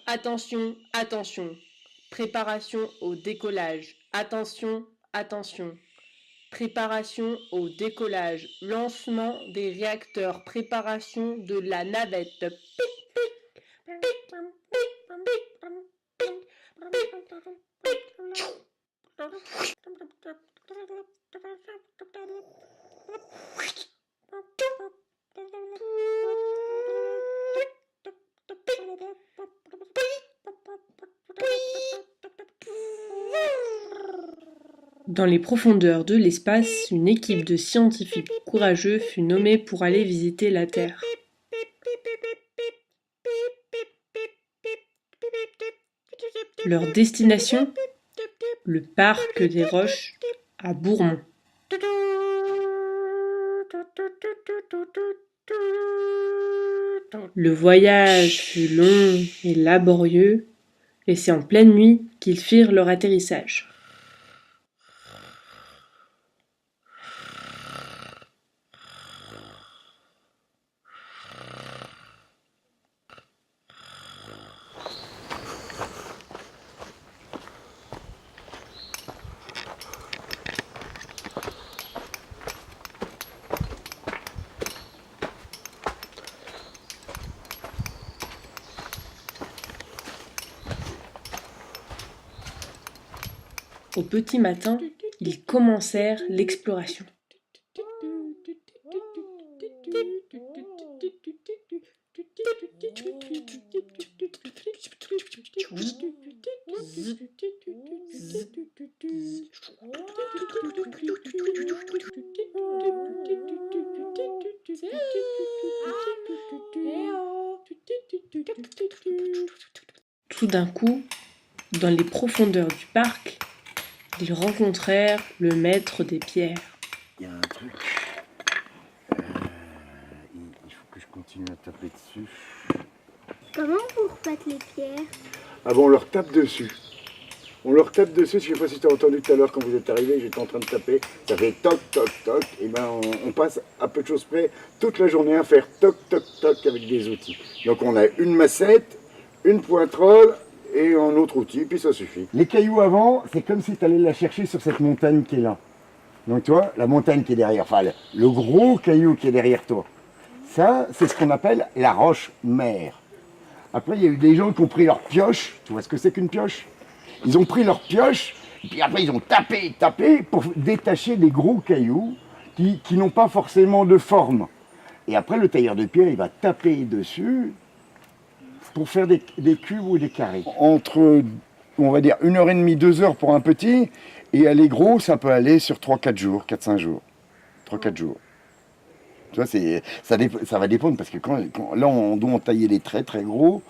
Attention, attention. Préparation au décollage. Attention, attention. Préparation au décollage. Lancement des réacteurs. Préparation de la navette. Dans les profondeurs de l'espace, une équipe de scientifiques courageux fut nommée pour aller visiter la Terre. Leur destination, le parc des Roches à Bourmont. Le voyage fut long et laborieux, et c'est en pleine nuit qu'ils firent leur atterrissage. Au petit matin, ils commencèrent l'exploration. Tout d'un coup, dans les profondeurs du parc, ils rencontrèrent le maître des pierres. Il y a un truc. Il faut que je continue à taper dessus. Comment vous refaites les pierres? Ah bon, on leur tape dessus. On leur tape dessus, je ne sais pas si tu as entendu tout à l'heure quand vous êtes arrivé, j'étais en train de taper, ça fait toc, toc, toc, et ben on passe à peu de choses près toute la journée à faire toc, toc, toc avec des outils. Donc on a une massette, une pointerole et un autre outil, puis ça suffit. Les cailloux avant, c'est comme si tu allais la chercher sur cette montagne qui est là. Donc tu vois, la montagne qui est derrière, enfin le gros caillou qui est derrière toi, ça c'est ce qu'on appelle la roche mère. Après il y a eu des gens qui ont pris leur pioche, tu vois ce que c'est qu'une pioche? Ils ont pris leur pioche, et puis après ils ont tapé pour détacher des gros cailloux qui n'ont pas forcément de forme. Et après le tailleur de pierre, il va taper dessus pour faire des cubes ou des carrés. Entre, on va dire, 1h30, 2 heures pour un petit, et aller gros, ça peut aller sur 3-4 jours, 4-5 jours. 3-4 jours. Tu vois, ça va dépendre, parce que là, on doit en tailler les très très gros.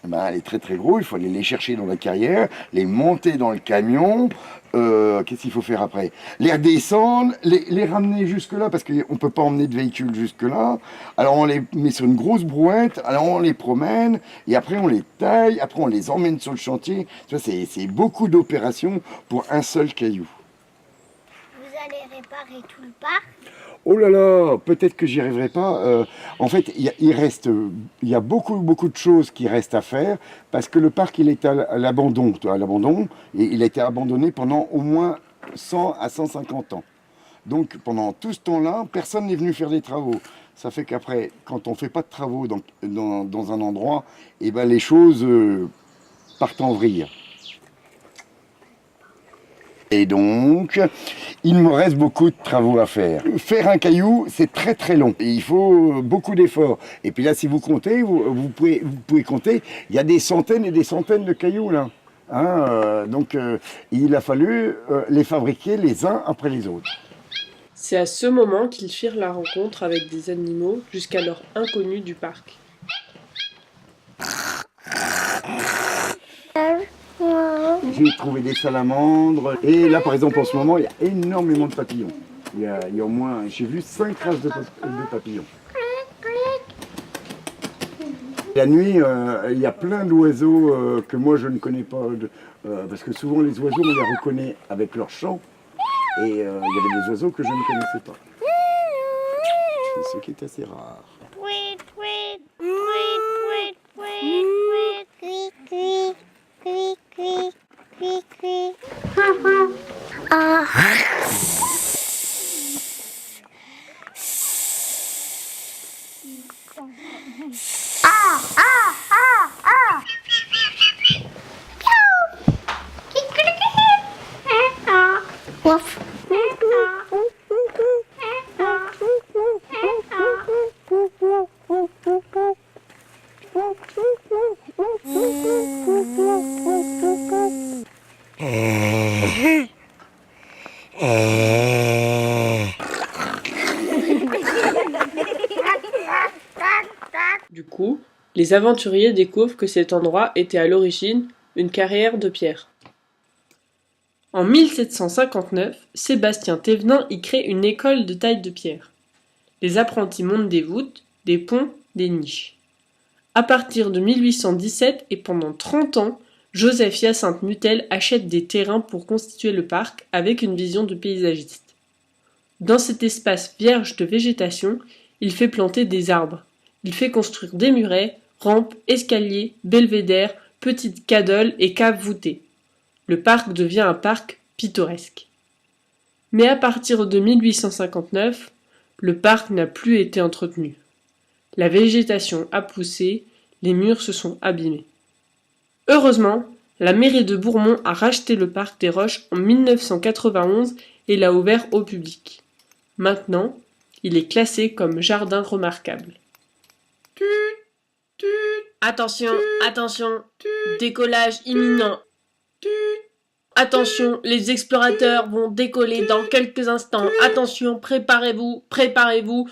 Ben, les très très gros, il faut aller les chercher dans la carrière, les monter dans le camion. Qu'est-ce qu'il faut faire après? Les redescendre, les ramener jusque-là, parce qu'on ne peut pas emmener de véhicule jusque-là. Alors on les met sur une grosse brouette, alors on les promène, et après on les taille, après on les emmène sur le chantier. Tu vois, c'est beaucoup d'opérations pour un seul caillou. Vous allez réparer tout le parc? Oh là là, peut-être que j'y arriverai pas. En fait, il y a beaucoup de choses qui restent à faire parce que le parc il est à l'abandon, et il a été abandonné pendant au moins 100 à 150 ans. Donc pendant tout ce temps-là, personne n'est venu faire des travaux. Ça fait qu'après, quand on fait pas de travaux dans un endroit, et ben les choses partent en vrille. Et donc, il me reste beaucoup de travaux à faire. Faire un caillou, c'est très très long. Et il faut beaucoup d'efforts. Et puis là, si vous comptez, vous pouvez compter, il y a des centaines et des centaines de cailloux là. Donc, il a fallu les fabriquer les uns après les autres. C'est à ce moment qu'ils firent la rencontre avec des animaux jusqu'alors inconnus du parc. J'ai trouvé des salamandres. Et là, par exemple, en ce moment, il y a énormément de papillons. Il y a au moins, j'ai vu 5 races de papillons. La nuit, il y a plein d'oiseaux que moi je ne connais pas. Parce que souvent, les oiseaux, on les reconnaît avec leur chant. Et il y avait des oiseaux que je ne connaissais pas. ce qui est assez rare. Tweet, tweet, tweet, tweet, tweet, tweet. Cui, cui, cui, cui, cui. Ah. Ah, ah, ah, ah. Wouf. Du coup, les aventuriers découvrent que cet endroit était à l'origine une carrière de pierre. En 1759, Sébastien Thévenin y crée une école de taille de pierre. Les apprentis montent des voûtes, des ponts, des niches. À partir de 1817 et pendant 30 ans, Joseph-Hyacinthe Mutel achète des terrains pour constituer le parc avec une vision de paysagiste. Dans cet espace vierge de végétation, il fait planter des arbres. Il fait construire des murets, rampes, escaliers, belvédères, petites cadoles et caves voûtées. Le parc devient un parc pittoresque. Mais à partir de 1859, le parc n'a plus été entretenu. La végétation a poussé, les murs se sont abîmés. Heureusement, la mairie de Bourmont a racheté le parc des Roches en 1991 et l'a ouvert au public. Maintenant, il est classé comme jardin remarquable. Attention, attention, décollage imminent. Attention, les explorateurs vont décoller dans quelques instants. Attention, préparez-vous, préparez-vous.